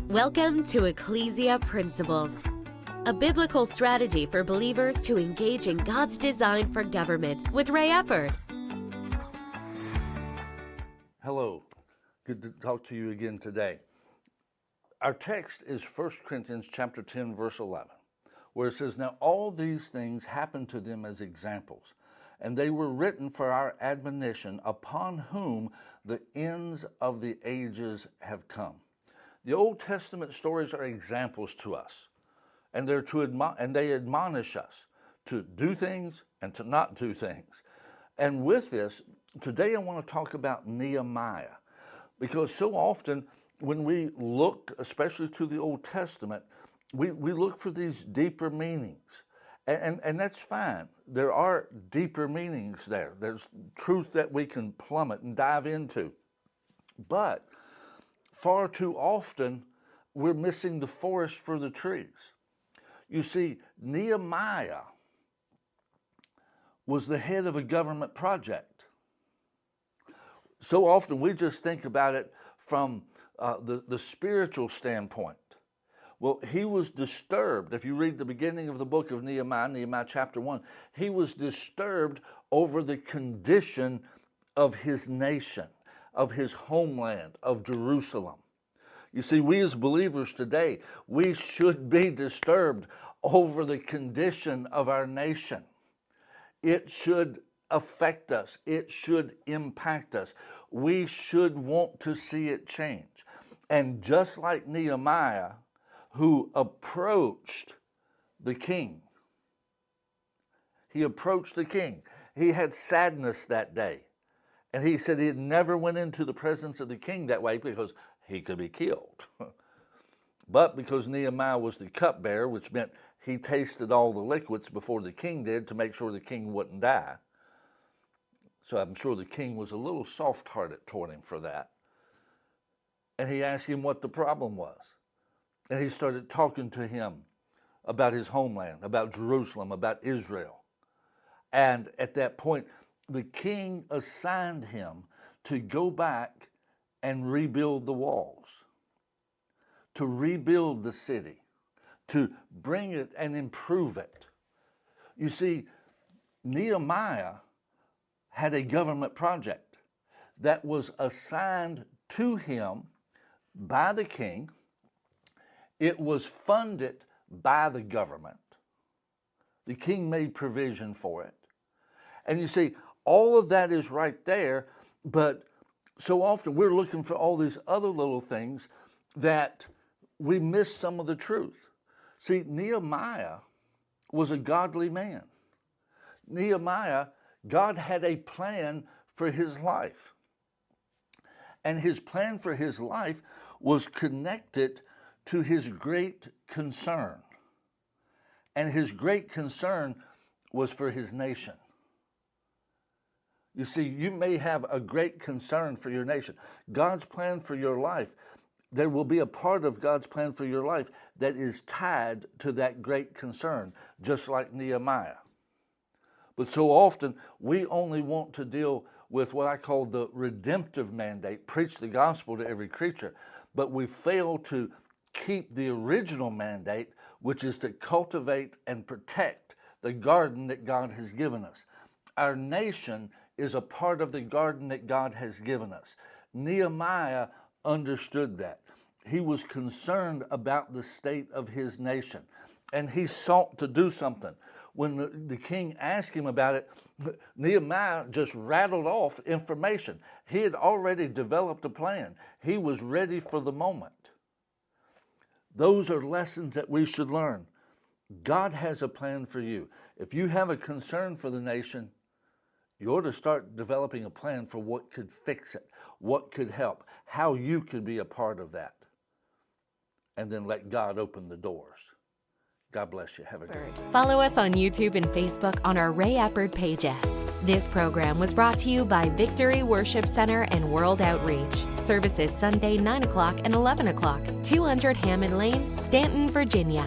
Welcome to Ecclesia Principles, a biblical strategy for believers to engage in God's design for government with Ray Eppard. Hello, good to talk to you again today. Our text is 1 Corinthians chapter 10, verse 11, where it says, "Now all these things happened to them as examples, and they were written for our admonition, upon whom the ends of the ages have come." The Old Testament stories are examples to us, and they admonish us to do things and to not do things. And with this, today I want to talk about Nehemiah, because so often when we look, especially to the Old Testament, we look for these deeper meanings. And that's fine. There are deeper meanings there. There's truth that we can plummet and dive into. But far too often, we're missing the forest for the trees. You see, Nehemiah was the head of a government project. So often we just think about it from the spiritual standpoint. Well, he was disturbed. If you read the beginning of the book of Nehemiah chapter 1, he was disturbed over the condition of his nation, of his homeland, of Jerusalem. You see, we as believers today, we should be disturbed over the condition of our nation. It should affect us. It should impact us. We should want to see it change. And just like Nehemiah, who approached the king, he approached the king. He had sadness that day. And he said he had never went into the presence of the king that way because he could be killed. But because Nehemiah was the cupbearer, which meant he tasted all the liquids before the king did to make sure the king wouldn't die. So I'm sure the king was a little soft-hearted toward him for that. And he asked him what the problem was. And he started talking to him about his homeland, about Jerusalem, about Israel. And at that point, the king assigned him to go back and rebuild the walls, to rebuild the city, to bring it and improve it. You see, Nehemiah had a government project that was assigned to him by the king. It was funded by the government. The king made provision for it. And you see, all of that is right there, but so often we're looking for all these other little things that we miss some of the truth. See, Nehemiah was a godly man. Nehemiah, God had a plan for his life. And his plan for his life was connected to his great concern. And his great concern was for his nation. You see, you may have a great concern for your nation. God's plan for your life, there will be a part of God's plan for your life that is tied to that great concern, just like Nehemiah. But so often, we only want to deal with what I call the redemptive mandate, preach the gospel to every creature, but we fail to keep the original mandate, which is to cultivate and protect the garden that God has given us. Our nation is a part of the garden that God has given us. Nehemiah understood that. He was concerned about the state of his nation, and he sought to do something. When the king asked him about it, Nehemiah just rattled off information. He had already developed a plan. He was ready for the moment. Those are lessons that we should learn. God has a plan for you. If you have a concern for the nation, you ought to start developing a plan for what could fix it, what could help, how you could be a part of that. And then let God open the doors. God bless you. Have a great day. Follow us on YouTube and Facebook on our Ray Eppard pages. This program was brought to you by Victory Worship Center and World Outreach. Services Sunday 9 o'clock and 11 o'clock, 200 Hammond Lane, Stanton, Virginia.